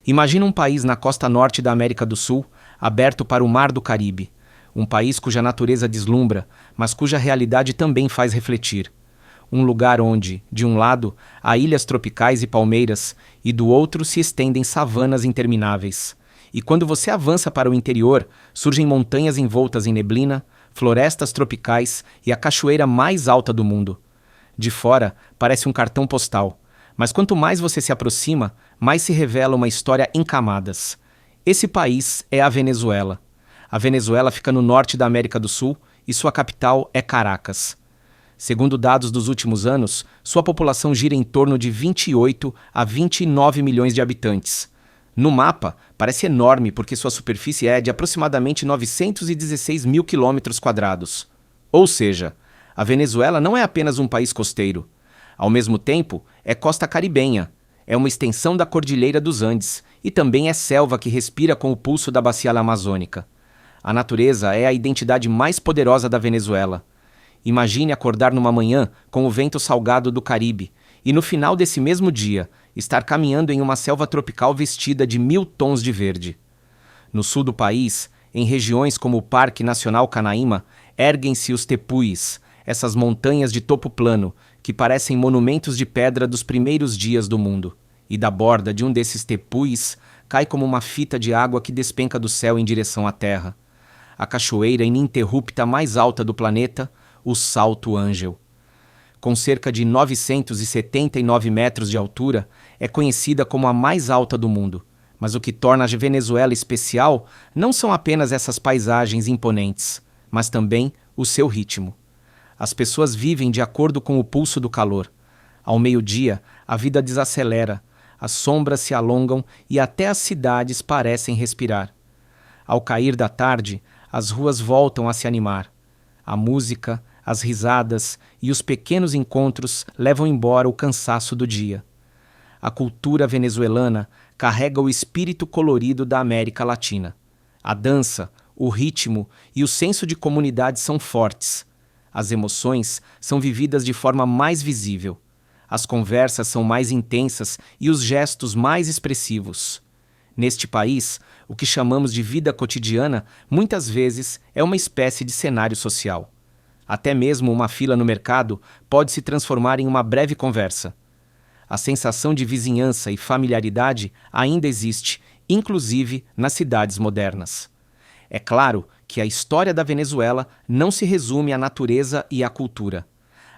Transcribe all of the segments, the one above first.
Imagina um país na costa norte da América do Sul, aberto para o Mar do Caribe. Um país cuja natureza deslumbra, mas cuja realidade também faz refletir. Um lugar onde, de um lado, há ilhas tropicais e palmeiras, e do outro se estendem savanas intermináveis. E quando você avança para o interior, surgem montanhas envoltas em neblina, florestas tropicais e a cachoeira mais alta do mundo. De fora, parece um cartão postal, mas quanto mais você se aproxima, mais se revela uma história em camadas. Esse país é a Venezuela. A Venezuela fica no norte da América do Sul e sua capital é Caracas. Segundo dados dos últimos anos, sua população gira em torno de 28 a 29 milhões de habitantes. No mapa, parece enorme porque sua superfície é de aproximadamente 916 mil quilômetros quadrados. Ou seja, a Venezuela não é apenas um país costeiro. Ao mesmo tempo, é costa caribenha, é uma extensão da Cordilheira dos Andes e também é selva que respira com o pulso da Bacia Amazônica. A natureza é a identidade mais poderosa da Venezuela. Imagine acordar numa manhã com o vento salgado do Caribe e no final desse mesmo dia estar caminhando em uma selva tropical vestida de 1000 tons de verde. No sul do país, em regiões como o Parque Nacional Canaima, erguem-se os tepuis, essas montanhas de topo plano que parecem monumentos de pedra dos primeiros dias do mundo. E da borda de um desses tepuis cai como uma fita de água que despenca do céu em direção à terra. A cachoeira ininterrupta mais alta do planeta, o Salto Ângel. Com cerca de 979 metros de altura, é conhecida como a mais alta do mundo. Mas o que torna a Venezuela especial não são apenas essas paisagens imponentes, mas também o seu ritmo. As pessoas vivem de acordo com o pulso do calor. Ao meio-dia, a vida desacelera, as sombras se alongam e até as cidades parecem respirar. Ao cair da tarde, as ruas voltam a se animar. A música, as risadas e os pequenos encontros levam embora o cansaço do dia. A cultura venezuelana carrega o espírito colorido da América Latina. A dança, o ritmo e o senso de comunidade são fortes. As emoções são vividas de forma mais visível. As conversas são mais intensas e os gestos mais expressivos. Neste país, o que chamamos de vida cotidiana muitas vezes é uma espécie de cenário social. Até mesmo uma fila no mercado pode se transformar em uma breve conversa. A sensação de vizinhança e familiaridade ainda existe, inclusive nas cidades modernas. É claro que a história da Venezuela não se resume à natureza e à cultura.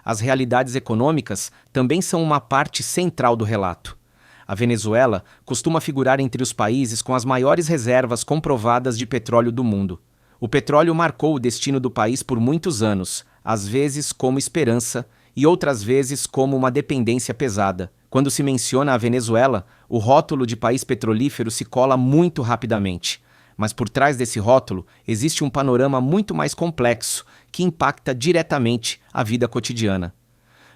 As realidades econômicas também são uma parte central do relato. A Venezuela costuma figurar entre os países com as maiores reservas comprovadas de petróleo do mundo. O petróleo marcou o destino do país por muitos anos, às vezes como esperança e outras vezes como uma dependência pesada. Quando se menciona a Venezuela, o rótulo de país petrolífero se cola muito rapidamente. Mas por trás desse rótulo existe um panorama muito mais complexo que impacta diretamente a vida cotidiana.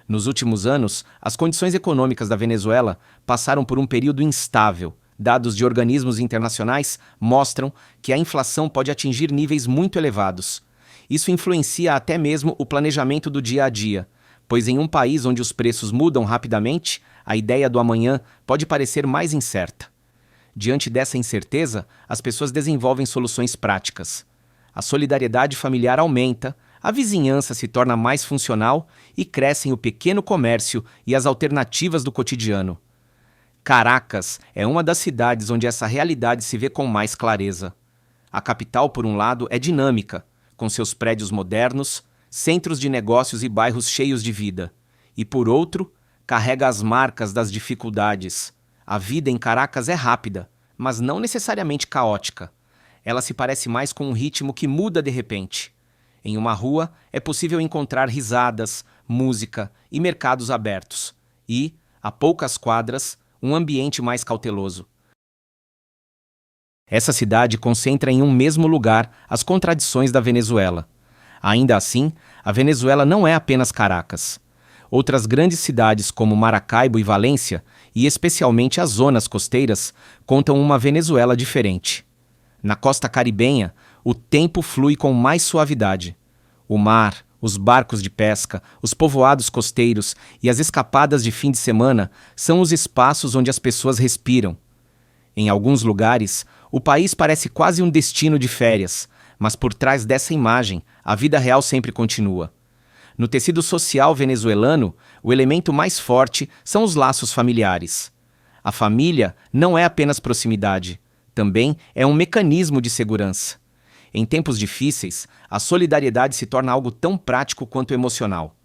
Nos últimos anos, as condições econômicas da Venezuela passaram por um período instável. Dados de organismos internacionais mostram que a inflação pode atingir níveis muito elevados. Isso influencia até mesmo o planejamento do dia a dia, pois em um país onde os preços mudam rapidamente, a ideia do amanhã pode parecer mais incerta. Diante dessa incerteza, as pessoas desenvolvem soluções práticas. A solidariedade familiar aumenta, a vizinhança se torna mais funcional e crescem o pequeno comércio e as alternativas do cotidiano. Caracas é uma das cidades onde essa realidade se vê com mais clareza. A capital, por um lado, é dinâmica, com seus prédios modernos, centros de negócios e bairros cheios de vida. E, por outro, carrega as marcas das dificuldades. A vida em Caracas é rápida, mas não necessariamente caótica. Ela se parece mais com um ritmo que muda de repente. Em uma rua, é possível encontrar risadas, música e mercados abertos. E, a poucas quadras, um ambiente mais cauteloso. Essa cidade concentra em um mesmo lugar as contradições da Venezuela. Ainda assim, a Venezuela não é apenas Caracas. Outras grandes cidades como Maracaibo e Valência, e especialmente as zonas costeiras, contam uma Venezuela diferente. Na costa caribenha, o tempo flui com mais suavidade. O mar, os barcos de pesca, os povoados costeiros e as escapadas de fim de semana são os espaços onde as pessoas respiram. Em alguns lugares, o país parece quase um destino de férias, mas por trás dessa imagem, a vida real sempre continua. No tecido social venezuelano, o elemento mais forte são os laços familiares. A família não é apenas proximidade, também é um mecanismo de segurança. Em tempos difíceis, a solidariedade se torna algo tão prático quanto emocional.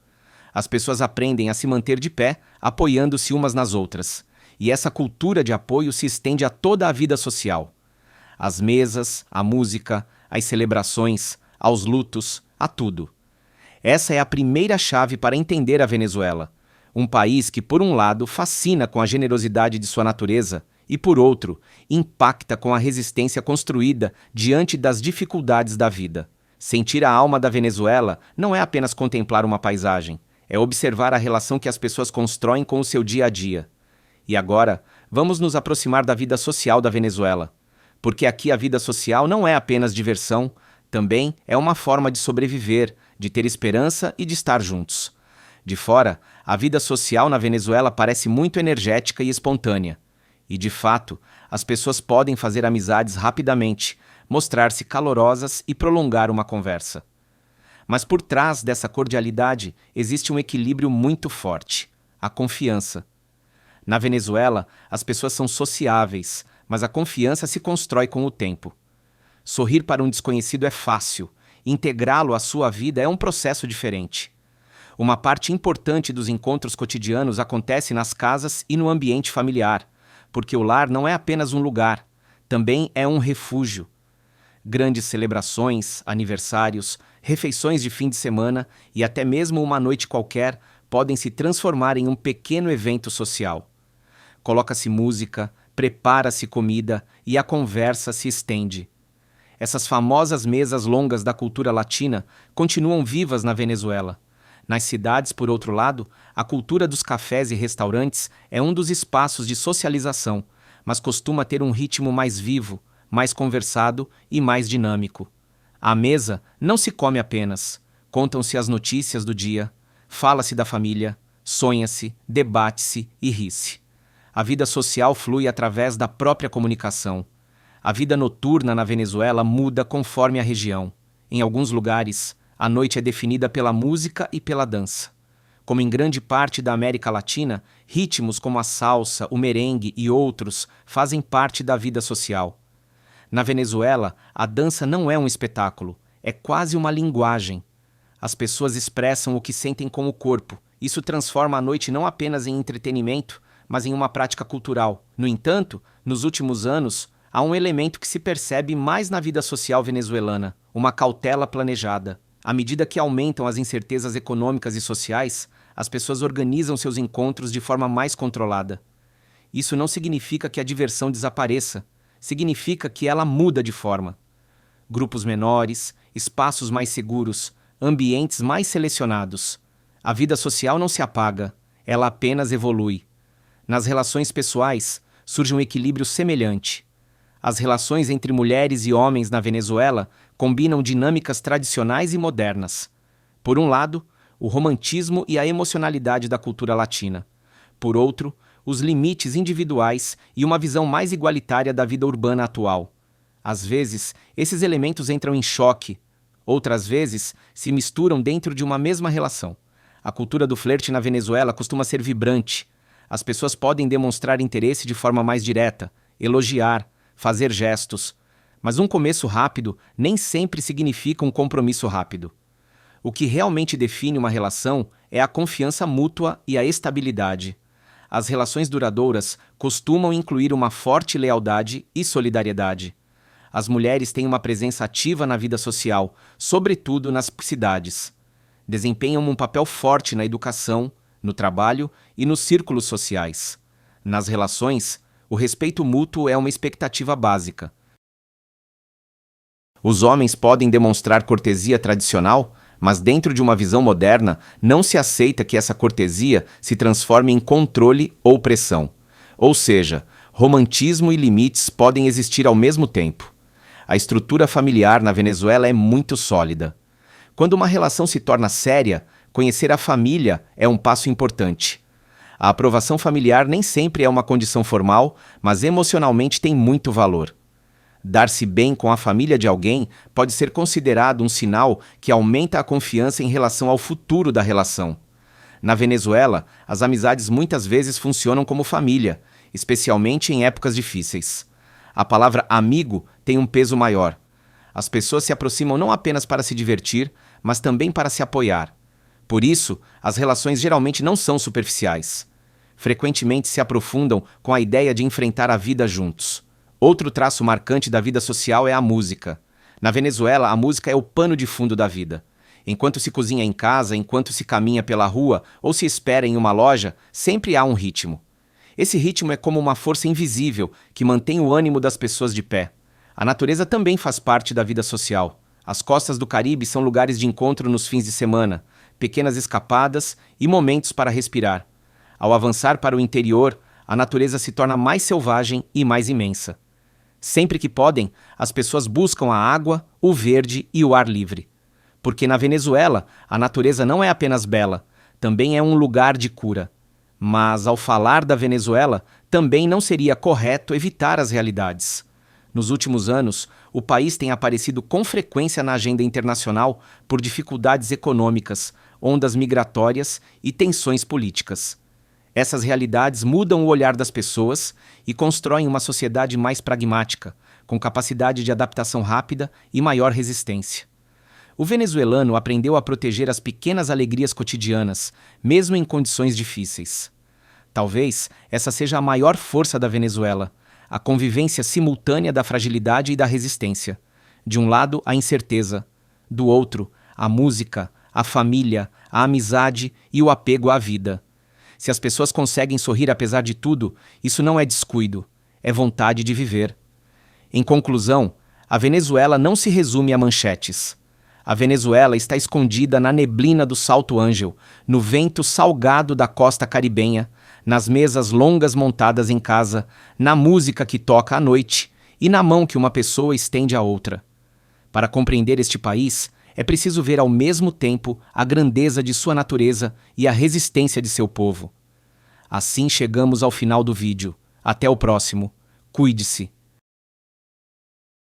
As pessoas aprendem a se manter de pé, apoiando-se umas nas outras. E essa cultura de apoio se estende a toda a vida social. Às mesas, à música, às celebrações, aos lutos, a tudo. Essa é a primeira chave para entender a Venezuela, um país que, por um lado, fascina com a generosidade de sua natureza e, por outro, impacta com a resistência construída diante das dificuldades da vida. Sentir a alma da Venezuela não é apenas contemplar uma paisagem, é observar a relação que as pessoas constroem com o seu dia a dia. E agora, vamos nos aproximar da vida social da Venezuela, porque aqui a vida social não é apenas diversão, também é uma forma de sobreviver, de ter esperança e de estar juntos. De fora, a vida social na Venezuela parece muito energética e espontânea. E, de fato, as pessoas podem fazer amizades rapidamente, mostrar-se calorosas e prolongar uma conversa. Mas por trás dessa cordialidade existe um equilíbrio muito forte: a confiança. Na Venezuela, as pessoas são sociáveis, mas a confiança se constrói com o tempo. Sorrir para um desconhecido é fácil, integrá-lo à sua vida é um processo diferente. Uma parte importante dos encontros cotidianos acontece nas casas e no ambiente familiar, porque o lar não é apenas um lugar, também é um refúgio. Grandes celebrações, aniversários, refeições de fim de semana e até mesmo uma noite qualquer podem se transformar em um pequeno evento social. Coloca-se música, prepara-se comida e a conversa se estende. Essas famosas mesas longas da cultura latina continuam vivas na Venezuela. Nas cidades, por outro lado, a cultura dos cafés e restaurantes é um dos espaços de socialização, mas costuma ter um ritmo mais vivo, mais conversado e mais dinâmico. À mesa não se come apenas, contam-se as notícias do dia, fala-se da família, sonha-se, debate-se e ri-se. A vida social flui através da própria comunicação. A vida noturna na Venezuela muda conforme a região. Em alguns lugares, a noite é definida pela música e pela dança. Como em grande parte da América Latina, ritmos como a salsa, o merengue e outros fazem parte da vida social. Na Venezuela, a dança não é um espetáculo, é quase uma linguagem. As pessoas expressam o que sentem com o corpo. Isso transforma a noite não apenas em entretenimento, mas em uma prática cultural. No entanto, nos últimos anos, há um elemento que se percebe mais na vida social venezuelana: uma cautela planejada. À medida que aumentam as incertezas econômicas e sociais, as pessoas organizam seus encontros de forma mais controlada. Isso não significa que a diversão desapareça, significa que ela muda de forma. Grupos menores, espaços mais seguros, ambientes mais selecionados. A vida social não se apaga, ela apenas evolui. Nas relações pessoais, surge um equilíbrio semelhante. As relações entre mulheres e homens na Venezuela combinam dinâmicas tradicionais e modernas. Por um lado, o romantismo e a emocionalidade da cultura latina. Por outro, os limites individuais e uma visão mais igualitária da vida urbana atual. Às vezes, esses elementos entram em choque. Outras vezes, se misturam dentro de uma mesma relação. A cultura do flerte na Venezuela costuma ser vibrante. As pessoas podem demonstrar interesse de forma mais direta, elogiar, fazer gestos. Mas um começo rápido nem sempre significa um compromisso rápido. O que realmente define uma relação é a confiança mútua e a estabilidade. As relações duradouras costumam incluir uma forte lealdade e solidariedade. As mulheres têm uma presença ativa na vida social, sobretudo nas cidades. Desempenham um papel forte na educação, no trabalho e nos círculos sociais. Nas relações, o respeito mútuo é uma expectativa básica. Os homens podem demonstrar cortesia tradicional, mas dentro de uma visão moderna, não se aceita que essa cortesia se transforme em controle ou pressão. Ou seja, romantismo e limites podem existir ao mesmo tempo. A estrutura familiar na Venezuela é muito sólida. Quando uma relação se torna séria, conhecer a família é um passo importante. A aprovação familiar nem sempre é uma condição formal, mas emocionalmente tem muito valor. Dar-se bem com a família de alguém pode ser considerado um sinal que aumenta a confiança em relação ao futuro da relação. Na Venezuela, as amizades muitas vezes funcionam como família, especialmente em épocas difíceis. A palavra amigo tem um peso maior. As pessoas se aproximam não apenas para se divertir, mas também para se apoiar. Por isso, as relações geralmente não são superficiais. Frequentemente se aprofundam com a ideia de enfrentar a vida juntos. Outro traço marcante da vida social é a música. Na Venezuela, a música é o pano de fundo da vida. Enquanto se cozinha em casa, enquanto se caminha pela rua ou se espera em uma loja, sempre há um ritmo. Esse ritmo é como uma força invisível que mantém o ânimo das pessoas de pé. A natureza também faz parte da vida social. As costas do Caribe são lugares de encontro nos fins de semana, pequenas escapadas e momentos para respirar. Ao avançar para o interior, a natureza se torna mais selvagem e mais imensa. Sempre que podem, as pessoas buscam a água, o verde e o ar livre. Porque na Venezuela, a natureza não é apenas bela, também é um lugar de cura. Mas, ao falar da Venezuela, também não seria correto evitar as realidades. Nos últimos anos, o país tem aparecido com frequência na agenda internacional por dificuldades econômicas, ondas migratórias e tensões políticas. Essas realidades mudam o olhar das pessoas e constroem uma sociedade mais pragmática, com capacidade de adaptação rápida e maior resistência. O venezuelano aprendeu a proteger as pequenas alegrias cotidianas, mesmo em condições difíceis. Talvez essa seja a maior força da Venezuela, a convivência simultânea da fragilidade e da resistência. De um lado, a incerteza. Do outro, a música, a família, a amizade e o apego à vida. Se as pessoas conseguem sorrir apesar de tudo, isso não é descuido, é vontade de viver. Em conclusão, a Venezuela não se resume a manchetes. A Venezuela está escondida na neblina do Salto Ângel, no vento salgado da costa caribenha, nas mesas longas montadas em casa, na música que toca à noite e na mão que uma pessoa estende à outra. Para compreender este país, é preciso ver ao mesmo tempo a grandeza de sua natureza e a resistência de seu povo. Assim chegamos ao final do vídeo. Até o próximo. Cuide-se.